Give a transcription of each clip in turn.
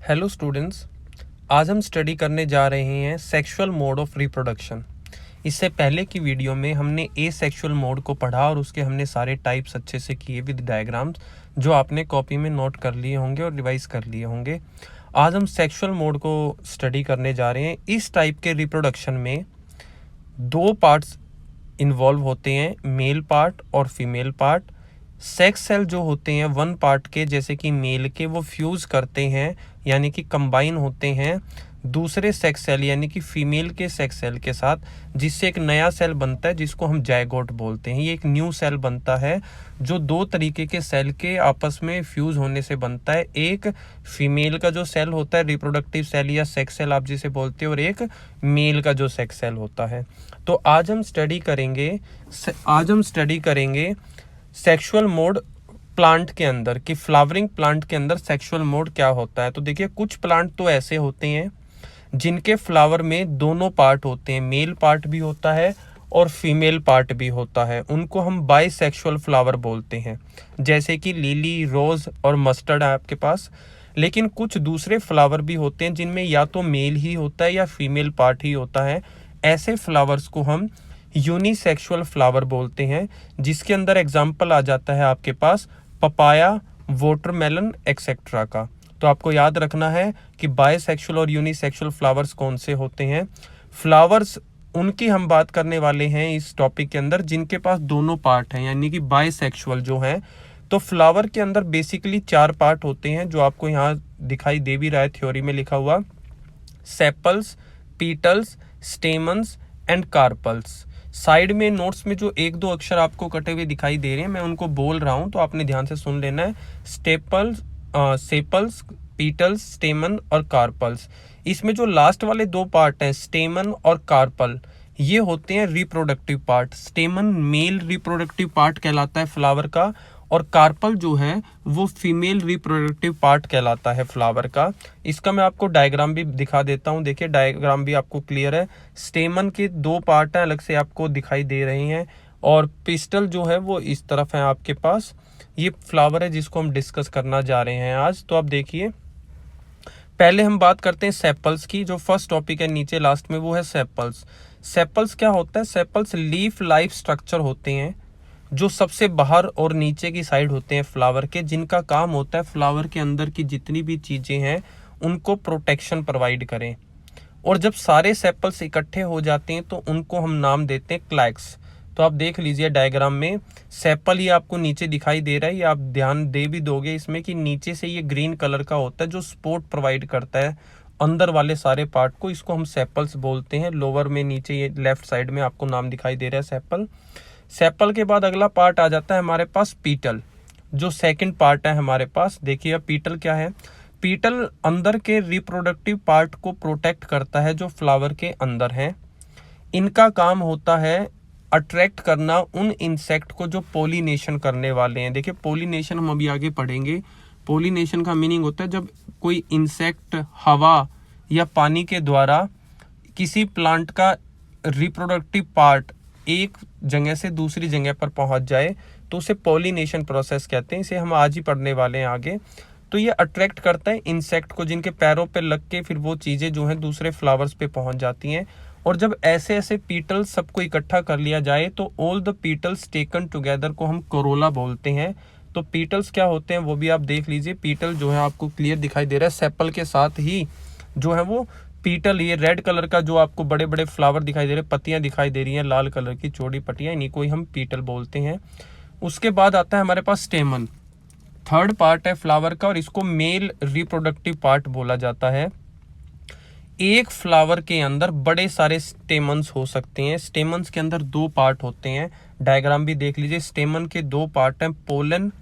Hello students, आज हम study करने जा रहे हैं सेक्सुअल मोड ऑफ रिप्रोडक्शन। इससे पहले की वीडियो में हमने ए सेक्सुअल मोड को पढ़ा और उसके हमने सारे टाइप्स अच्छे से किए विद डायग्राम्स, जो आपने कॉपी में नोट कर लिए होंगे और रिवाइज कर लिए होंगे। आज हम सेक्सुअल मोड को स्टडी करने जा रहे हैं। इस टाइप के रिप्रोडक्शन में दो पार्ट्स इन्वॉल्व होते हैं, मेल पार्ट और फीमेल पार्ट। सेक्स सेल जो होते हैं वन पार्ट के, जैसे कि मेल के, वो फ्यूज़ करते हैं यानी कि कंबाइन होते हैं दूसरे सेक्स सेल यानी कि फीमेल के सेक्स सेल के साथ, जिससे एक नया सेल बनता है जिसको हम जायगोट बोलते हैं। ये एक न्यू सेल बनता है जो दो तरीके के सेल के आपस में फ्यूज़ होने से बनता है। एक फीमेल का जो सेल होता है, रिप्रोडक्टिव सेल या सेक्स सेल आप जिसे बोलते हो, और एक मेल का जो सेक्स सेल होता है। तो आज हम स्टडी करेंगे सेक्सुअल मोड प्लांट के अंदर, कि फ्लावरिंग प्लांट के अंदर सेक्सुअल मोड क्या होता है। तो देखिए, कुछ प्लांट तो ऐसे होते हैं जिनके फ्लावर में दोनों पार्ट होते हैं, मेल पार्ट भी होता है और फीमेल पार्ट भी होता है। उनको हम बाइसेक्सुअल फ्लावर बोलते हैं, जैसे कि लिली, रोज और मस्टर्ड है आपके पास। लेकिन कुछ दूसरे फ्लावर भी होते हैं जिनमें या तो मेल ही होता है या फीमेल पार्ट ही होता है। ऐसे फ्लावर्स को हम यूनिसेक्सुअल फ्लावर बोलते हैं, जिसके अंदर एग्जाम्पल आ जाता है आपके पास पपाया, वाटरमेलन एक्सेट्रा का। तो आपको याद रखना है कि बायसेक्सुअल और यूनिसेक्सुअल फ्लावर्स कौन से होते हैं। फ्लावर्स उनकी हम बात करने वाले हैं इस टॉपिक के अंदर जिनके पास दोनों पार्ट हैं, यानी कि बायसेक्सुअल जो हैं। तो फ्लावर के अंदर बेसिकली 4 पार्ट होते हैं, जो आपको यहाँ दिखाई दे भी रहा है थ्योरी में लिखा हुआ: sepals, petals, stamens and carpals. Side में नोट्स में जो एक दो अक्षर आपको कटे हुए दिखाई दे रहे हैं, मैं उनको बोल रहा हूं तो आपने ध्यान से सुन लेना है। सेपल्स, पीटल्स, स्टेमन और कार्पल्स। इसमें जो लास्ट वाले 2 पार्ट हैं, स्टेमन और कार्पल, ये होते हैं reproductive part. स्टेमन male reproductive part कहलाता है फ्लावर का, और कार्पल जो है वो फीमेल रिप्रोडक्टिव पार्ट कहलाता है फ्लावर का। इसका मैं आपको डायग्राम भी दिखा देता हूँ। देखिए, डायग्राम भी आपको क्लियर है। स्टेमन के 2 पार्ट हैं, अलग से आपको दिखाई दे रहे हैं, और पिस्टल जो है वो इस तरफ है आपके पास। ये फ्लावर है जिसको हम डिस्कस करना जा रहे हैं आज। तो आप देखिए, पहले हम बात करते हैं सेपल्स की। जो फर्स्ट टॉपिक है नीचे लास्ट में, वो है सेपल्स। सेपल्स क्या होता है? सेपल्स लीफ लाइफ स्ट्रक्चर होते हैं जो सबसे बाहर और नीचे की साइड होते हैं फ्लावर के, जिनका काम होता है फ्लावर के अंदर की जितनी भी चीजें हैं उनको प्रोटेक्शन प्रोवाइड करें। और जब सारे सेपल्स इकट्ठे हो जाते हैं तो उनको हम नाम देते हैं क्लैक्स। तो आप देख लीजिए डायग्राम में, सेपल ही आपको नीचे दिखाई दे रहा है। ये आप ध्यान दे भी दोगे इसमें कि नीचे से ये ग्रीन कलर का होता है जो सपोर्ट प्रोवाइड करता है अंदर वाले सारे पार्ट को। इसको हम सेपल्स बोलते हैं। लोअर में नीचे ये लेफ्ट साइड में आपको नाम दिखाई दे रहा है सेपल। सेपल के बाद अगला पार्ट आ जाता है हमारे पास पीटल, जो सेकंड पार्ट है हमारे पास। देखिए पीटल क्या है? पीटल अंदर के रिप्रोडक्टिव पार्ट को प्रोटेक्ट करता है जो फ्लावर के अंदर है। इनका काम होता है अट्रैक्ट करना उन इंसेक्ट को जो पोलिनेशन करने वाले हैं। देखिए, पोलिनेशन हम अभी आगे पढ़ेंगे। पोलिनेशन का मीनिंग होता है जब कोई इंसेक्ट हवा या पानी के द्वारा किसी प्लांट का रिप्रोडक्टिव पार्ट एक जगह से दूसरी जगह पर पहुंच जाए तो उसे पॉलिनेशन प्रोसेस कहते हैं। इसे हम आज ही पढ़ने वाले हैं आगे। तो ये अट्रैक्ट करता है इंसेक्ट को, जिनके पैरों पे लग के फिर वो चीज़ें जो हैं दूसरे फ्लावर्स पे पहुंच जाती हैं। और जब ऐसे ऐसे पीटल्स सबको इकट्ठा कर लिया जाए तो all the petals taken together को हम कोरोला बोलते हैं। तो पीटल्स क्या होते हैं वो भी आप देख लीजिए। पीटल जो है आपको क्लियर दिखाई दे रहा है, सेपल के साथ ही जो है वो पीटल, ये रेड कलर का जो आपको बड़े बड़े फ्लावर दिखाई दे रहे, पत्तियां दिखाई दे रही हैं लाल कलर की चौड़ी पत्तियां, इन्हीं को ही हम पीटल बोलते हैं। उसके बाद आता है हमारे पास स्टेमन, थर्ड पार्ट है फ्लावर का, और इसको मेल रिप्रोडक्टिव पार्ट बोला जाता है। एक फ्लावर के अंदर बड़े सारे स्टेमन्स हो सकते हैं। स्टेमन्स के अंदर 2 पार्ट होते हैं, डायग्राम भी देख लीजिए। स्टेमन के 2 पार्ट हैं, पोलन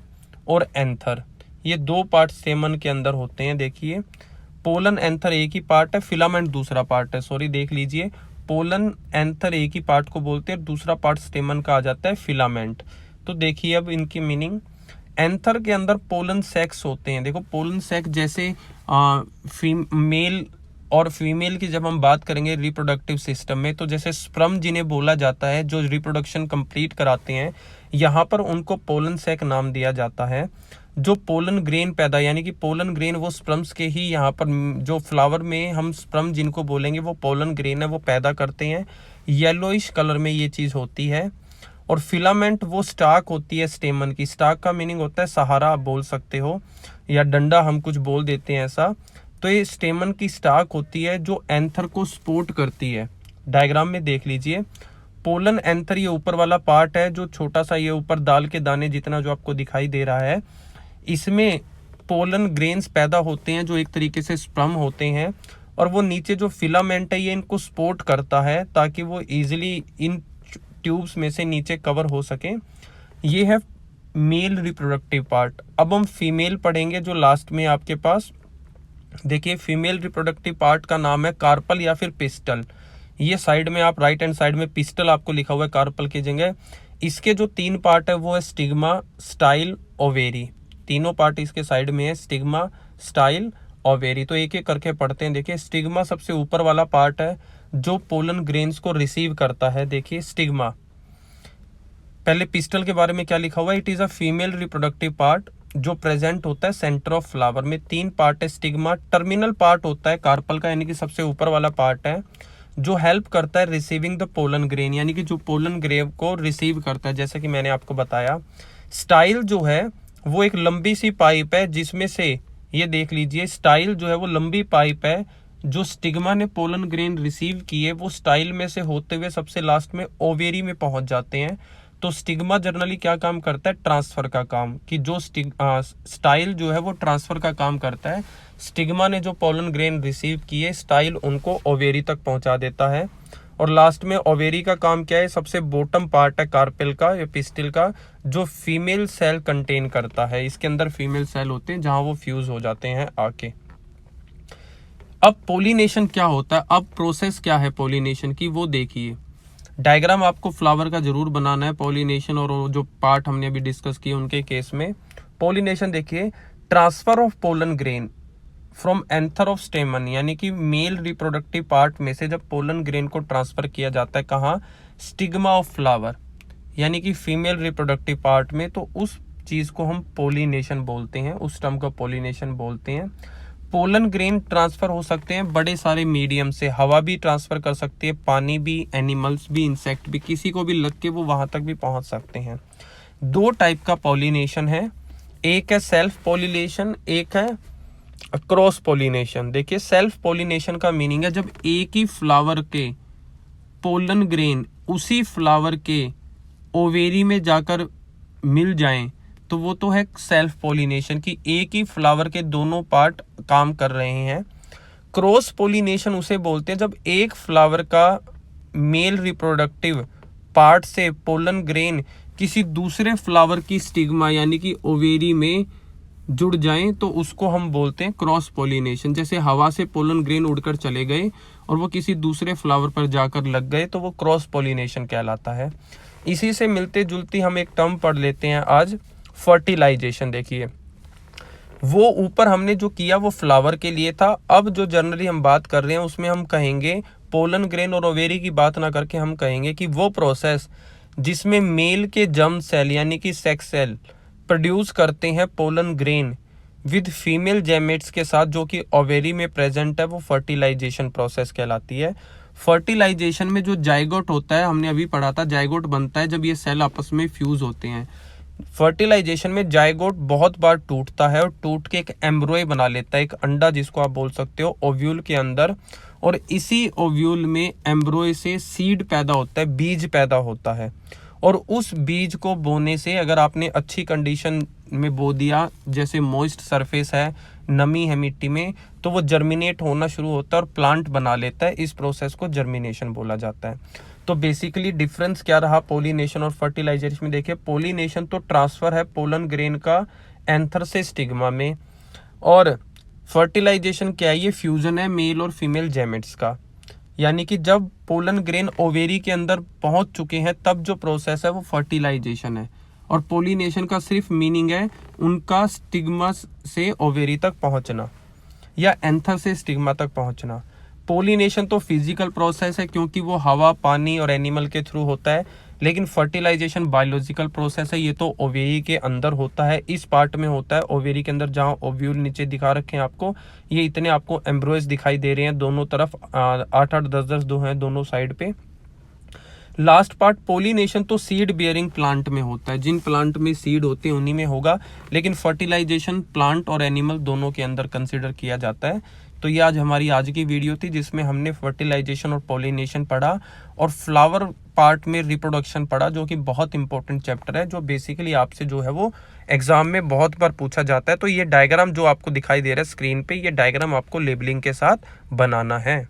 और एंथर। ये 2 पार्ट स्टेमन के अंदर होते हैं। देखिए, पोलन एंथर एक ही पार्ट है, फिलामेंट दूसरा पार्ट है। सॉरी, देख लीजिए, पोलन एंथर एक ही पार्ट को बोलते हैं, दूसरा पार्ट स्टेमन का आ जाता है फिलामेंट। तो देखिए अब इनकी मीनिंग, एंथर के अंदर पोलन सेक्स होते हैं। देखो, पोलन सेक्स जैसे मेल और फीमेल की जब हम बात करेंगे रिप्रोडक्टिव सिस्टम में, तो जैसे स्पर्म जिन्हें बोला जाता है जो रिप्रोडक्शन कंप्लीट कराते हैं, यहाँ पर उनको पोलन सेक नाम दिया जाता है। जो पोलन ग्रेन पैदा, यानी कि पोलन ग्रेन वो स्पर्म्स के ही यहाँ पर जो फ्लावर में हम स्पर्म जिनको बोलेंगे वो पोलन ग्रेन है, वो पैदा करते हैं। येलोइश कलर में ये चीज़ होती है। और फिलामेंट वो स्टाक होती है स्टेमन की। स्टाक का मीनिंग होता है सहारा, आप बोल सकते हो, या डंडा हम कुछ बोल देते हैं ऐसा। तो ये स्टेमन की स्टाक होती है जो एंथर को सपोर्ट करती है। डायग्राम में देख लीजिए, पोलन एंथर ये ऊपर वाला पार्ट है, जो छोटा सा ये ऊपर दाल के दाने जितना जो आपको दिखाई दे रहा है, इसमें पोलन ग्रेन्स पैदा होते हैं जो एक तरीके से स्पर्म होते हैं। और वो नीचे जो फिलामेंट है ये इनको सपोर्ट करता है ताकि वो इजीली इन ट्यूब्स में से नीचे कवर हो सके। ये है मेल रिप्रोडक्टिव पार्ट। अब हम फीमेल पढ़ेंगे जो लास्ट में आपके पास। देखिए, फीमेल रिप्रोडक्टिव पार्ट का नाम है कार्पल या फिर पिस्टल। ये साइड में आप राइट हैंड साइड में पिस्टल आपको लिखा हुआ है कार्पल की जगह। इसके जो 3 पार्ट है वो है स्टिग्मा, स्टाइल, ओवेरी। तीनों पार्ट इसके साइड में है, स्टिग्मा, स्टाइल, ओवेरी। तो एक एक करके पढ़ते हैं। देखिए, स्टिग्मा सबसे ऊपर वाला पार्ट है जो पोलन ग्रेन्स को रिसीव करता है। देखिए स्टिग्मा। पहले पिस्टल के बारे में क्या लिखा हुआ है, it is a female reproductive part जो प्रेजेंट होता है सेंटर ऑफ फ्लावर में। 3 पार्ट है स्टिग्मा। टर्मिनल पार्ट होता है कार्पल का, यानी कि सबसे ऊपर वाला पार्ट है जो हेल्प करता है रिसीविंग द पोलन ग्रेन, यानी कि जो पोलन ग्रेन को रिसीव करता है, जैसे कि मैंने आपको बताया। स्टाइल जो है वो एक लंबी सी पाइप है जिसमें से, ये देख लीजिए, स्टाइल जो है वो लंबी पाइप है जो स्टिग्मा ने पोलन ग्रेन रिसीव किए, वो स्टाइल में से होते हुए सबसे लास्ट में ओवेरी में पहुंच जाते हैं। तो स्टिग्मा जनरली क्या काम करता है, ट्रांसफर का काम, कि जो स्टाइल जो है वो ट्रांसफर का काम करता है। स्टिग्मा ने जो पोलन ग्रेन रिसीव किए, स्टाइल उनको ओवेरी तक पहुंचा देता है। और लास्ट में ओवेरी का काम क्या है, सबसे बॉटम पार्ट है कार्पेल का या पिस्टिल का, जो फीमेल सेल कंटेन करता है। इसके अंदर फीमेल सेल होते हैं जहां वो फ्यूज हो जाते हैं आके। अब पोलिनेशन क्या होता है, अब प्रोसेस क्या है पोलिनेशन की, वो देखिए। डायग्राम आपको फ्लावर का जरूर बनाना है पोलिनेशन और जो पार्ट हमने अभी डिस्कस किए उनके केस में। पोलिनेशन देखिए, transfer of pollen grain from anther of स्टेमन, यानी कि मेल रिप्रोडक्टिव पार्ट में से जब पोलन ग्रेन को ट्रांसफर किया जाता है कहाँ, स्टिग्मा ऑफ फ्लावर, यानी कि फीमेल रिप्रोडक्टिव पार्ट में, तो उस चीज को हम पोलिनेशन बोलते हैं, उस टर्म को पोलिनेशन बोलते हैं। पोलन ग्रेन ट्रांसफर हो सकते हैं बड़े सारे मीडियम से, हवा भी ट्रांसफर कर सकती है, पानी भी, एनिमल्स भी, इंसेक्ट भी, किसी को भी लग के वो वहां तक भी पहुंच सकते हैं। 2 टाइप का पोलिनेशन है, एक है सेल्फ पोलिनेशन, एक है क्रॉस पोलिनेशन। देखिए, सेल्फ पोलिनेशन का मीनिंग है जब एक ही फ्लावर के पोलन ग्रेन उसी फ्लावर के ओवेरी में जाकर मिल जाएं, तो वो तो है सेल्फ पोलिनेशन की एक ही फ्लावर के दोनों पार्ट काम कर रहे हैं। क्रॉस पोलिनेशन उसे बोलते हैं जब एक फ्लावर का मेल रिप्रोडक्टिव पार्ट से पोलन ग्रेन किसी दूसरे फ्लावर की स्टिग्मा यानी कि ओवेरी में जुड़ जाएं, तो उसको हम बोलते हैं क्रॉस पोलिनेशन। जैसे हवा से पोलन ग्रेन उड़कर चले गए और वो किसी दूसरे फ्लावर पर जाकर लग गए, तो वो क्रॉस पोलिनेशन कहलाता है। इसी से मिलते जुलती हम एक टर्म पढ़ लेते हैं आज, फर्टिलाइजेशन। देखिए, वो ऊपर हमने जो किया वो फ्लावर के लिए था, अब जो जनरली हम बात कर रहे हैं उसमें हम कहेंगे पोलन ग्रेन और ओवेरी की बात ना करके हम कहेंगे कि वो प्रोसेस जिसमें मेल के जर्म सेल यानी कि सेक्स सेल प्रोड्यूस करते हैं pollen grain with female gametes के साथ जो कि ओवेरी में प्रेजेंट है, वो फर्टिलाइजेशन प्रोसेस कहलाती है। फर्टिलाइजेशन में जो जाइगोट होता है, हमने अभी पढ़ा था, जाइगोट बनता है जब ये सेल आपस में फ्यूज होते हैं। फर्टिलाइजेशन में जाइगोट बहुत बार टूटता है और टूट के एक एम्ब्रॉय बना लेता है, एक अंडा जिसको आप बोल सकते हो, ओव्यूल के अंदर। और इसी ओव्यूल में एम्ब्रॉय से सीड पैदा होता है, बीज पैदा होता है। और उस बीज को बोने से, अगर आपने अच्छी कंडीशन में बो दिया, जैसे मॉइस्ट सरफेस है, नमी है मिट्टी में, तो वो जर्मिनेट होना शुरू होता है और प्लांट बना लेता है। इस प्रोसेस को जर्मिनेशन बोला जाता है। तो बेसिकली डिफरेंस क्या रहा पोलिनेशन और फर्टिलाइजेशन में? देखिए, पोलिनेशन तो ट्रांसफर है पोलन ग्रेन का एंथर से स्टिग्मा में, और फर्टिलाइजेशन क्या है, ये फ्यूजन है मेल और फीमेल गैमेट्स का। यानी कि जब पोलन ग्रेन ओवेरी के अंदर पहुंच चुके हैं तब जो प्रोसेस है वो फर्टिलाइजेशन है। और पोलिनेशन का सिर्फ मीनिंग है उनका स्टिग्मा से ओवेरी तक पहुंचना या एंथर से स्टिग्मा तक पहुंचना। पोलिनेशन तो फिजिकल प्रोसेस है क्योंकि वो हवा, पानी और एनिमल के थ्रू होता है। लेकिन फर्टिलाइजेशन बायोलॉजिकल प्रोसेस है, ये तो ओवेरी के अंदर होता है, इस पार्ट में होता है ओवेरी के अंदर, जहां ओव्यूल नीचे दिखा रखे हैं आपको, ये इतने आपको एम्ब्रॉयज दिखाई दे रहे हैं दोनों तरफ, 8-8 10-10 दो हैं दोनों साइड पे। लास्ट पार्ट पोलिनेशन तो सीड बियरिंग प्लांट में होता है, जिन प्लांट में सीड होते हैं उन्हीं में होगा, लेकिन फर्टिलाइजेशन प्लांट और एनिमल दोनों के अंदर कंसिडर किया जाता है। तो ये हमारी आज की वीडियो थी जिसमें हमने फर्टिलाइजेशन और पोलिनेशन पढ़ा और फ्लावर पार्ट में रिप्रोडक्शन पढ़ा, जो कि बहुत इंपॉर्टेंट चैप्टर है, जो बेसिकली आपसे जो है वो एग्जाम में बहुत बार पूछा जाता है। तो ये डायग्राम जो आपको दिखाई दे रहा है स्क्रीन पे, ये डायग्राम आपको लेबलिंग के साथ बनाना है।